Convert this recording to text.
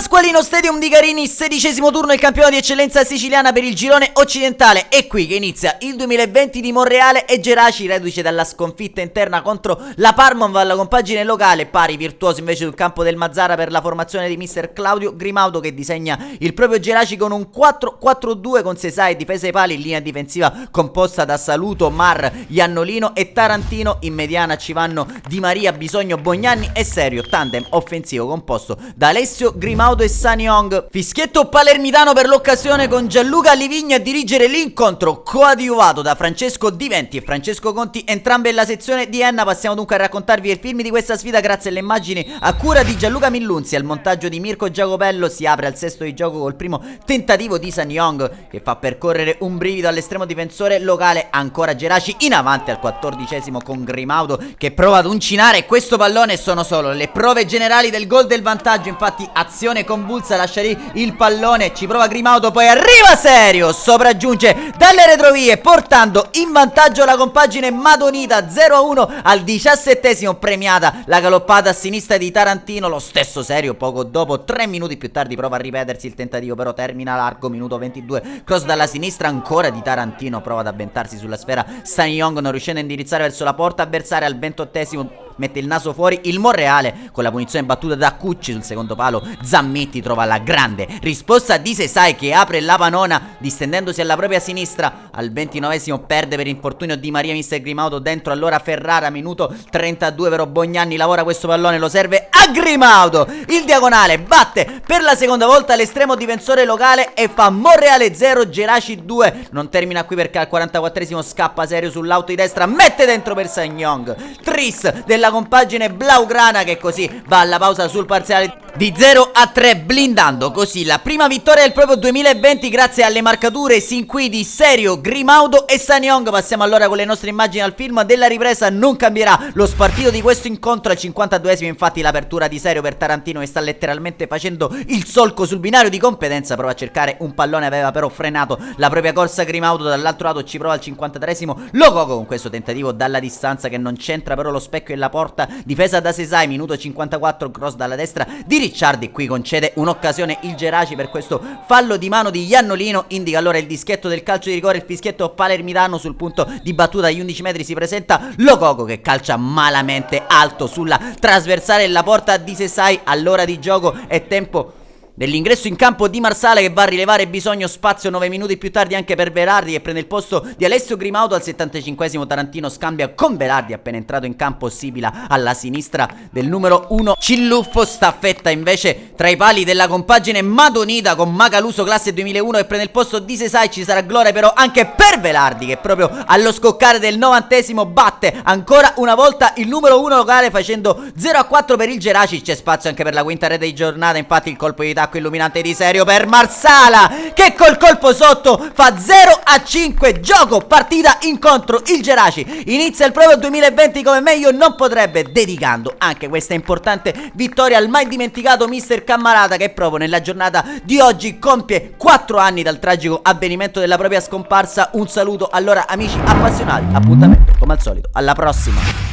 Pasqualino Stadium di Carini, 16° turno, il campionato di eccellenza siciliana per il girone occidentale. È qui che inizia il 2020 di Monreale e Geraci, reduce dalla sconfitta interna contro la Parmon, alla compagine locale, pari virtuoso invece sul campo del Mazzara per la formazione di mister Claudio Grimaudo, che disegna il proprio Geraci con un 4-4-2 con Sesai, difesa ai pali, linea difensiva composta da Saluto, Mar, Iannolino e Tarantino. In mediana ci vanno Di Maria, Bisogno, Bognanni e Serio, tandem offensivo composto da Alessio Grimaudo e Saniong. Fischietto palermitano per l'occasione con Gianluca Livigno a dirigere l'incontro, coadiuvato da Francesco Di Venti e Francesco Conti, entrambe nella sezione di Enna. Passiamo dunque a raccontarvi il film di questa sfida grazie alle immagini a cura di Gianluca Millunzi, al montaggio di Mirko Giacopello. Si apre al sesto di gioco col primo tentativo di Saniong, che fa percorrere un brivido all'estremo difensore locale. Ancora Geraci in avanti al 14° con Grimaudo che prova ad uncinare questo pallone. Sono solo le prove generali del gol del vantaggio, infatti azione convulsa, lascia lì il pallone, ci prova Grimaudo, poi arriva Serio, sopraggiunge dalle retrovie portando in vantaggio la compagine madonita. 0-1 al 17°, premiata la galoppata a sinistra di Tarantino. Lo stesso Serio poco dopo, 3 minuti più tardi, prova a ripetersi il tentativo, però termina largo. Minuto 22, cross dalla sinistra ancora di Tarantino, prova ad avventarsi sulla sfera Saniong, non riuscendo a indirizzare verso la porta avversaria. Al 28° mette il naso fuori il Monreale con la punizione battuta da Cucci sul secondo palo. Zammitti trova la grande risposta di Sesai, che apre la panona distendendosi alla propria sinistra. Al 29° perde per infortunio Di Maria mister Grimaudo, dentro allora Ferrara. Minuto 32, però Bognanni lavora questo pallone, lo serve a Grimaudo, il diagonale batte per la seconda volta l'estremo difensore locale e fa Monreale 0 Geraci 2. Non termina qui perché al 44° scappa Serio sull'auto di destra, mette dentro per Saniong, tris della compagine blaugrana, che così va alla pausa sul parziale di 0-3, blindando così la prima vittoria del proprio 2020 grazie alle marcature sin qui di Serio, Grimaudo e Saniong. Passiamo allora con le nostre immagini al film della ripresa. Non cambierà lo spartito di questo incontro. Al 52° infatti l'apertura di Serio per Tarantino, che sta letteralmente facendo il solco sul binario di competenza, prova a cercare un pallone, aveva però frenato la propria corsa Grimaudo. Dall'altro lato ci prova al 53° Lococo con questo tentativo dalla distanza che non c'entra però lo specchio e la porta, difesa da Sesai. Minuto 54, cross dalla destra di Ricciardi, qui concede un'occasione il Geraci per questo fallo di mano di Iannolino. Indica allora il dischetto del calcio di rigore, il fischietto palermitano. Sul punto di battuta agli 11 metri si presenta Lococo, che calcia malamente alto sulla trasversale della porta di Sesai. All'ora di gioco è tempo dell'ingresso in campo di Marsala, che va a rilevare Bisogno. Spazio 9 minuti più tardi anche per Velardi, che prende il posto di Alessio Grimaudo. Al 75° Tarantino scambia con Velardi, appena entrato in campo Sibila alla sinistra del numero 1 Cilluffo. Staffetta invece tra i pali della compagine madonita con Macaluso classe 2001, che prende il posto di Sesai. Ci sarà gloria però anche per Velardi, che proprio allo scoccare del 90° batte ancora una volta il numero 1 locale facendo 0-4 per il Geraci. C'è spazio anche per la quinta rete di giornata, infatti il colpo di tacco illuminante di Serio per Marsala, che col colpo sotto fa 0-5. Gioco, partita, incontro. Il Geraci inizia il proprio 2020 come meglio non potrebbe, dedicando anche questa importante vittoria al mai dimenticato mister Cammarata, che proprio nella giornata di oggi compie 4 anni dal tragico avvenimento della propria scomparsa. Un saluto allora amici appassionati, appuntamento come al solito alla prossima.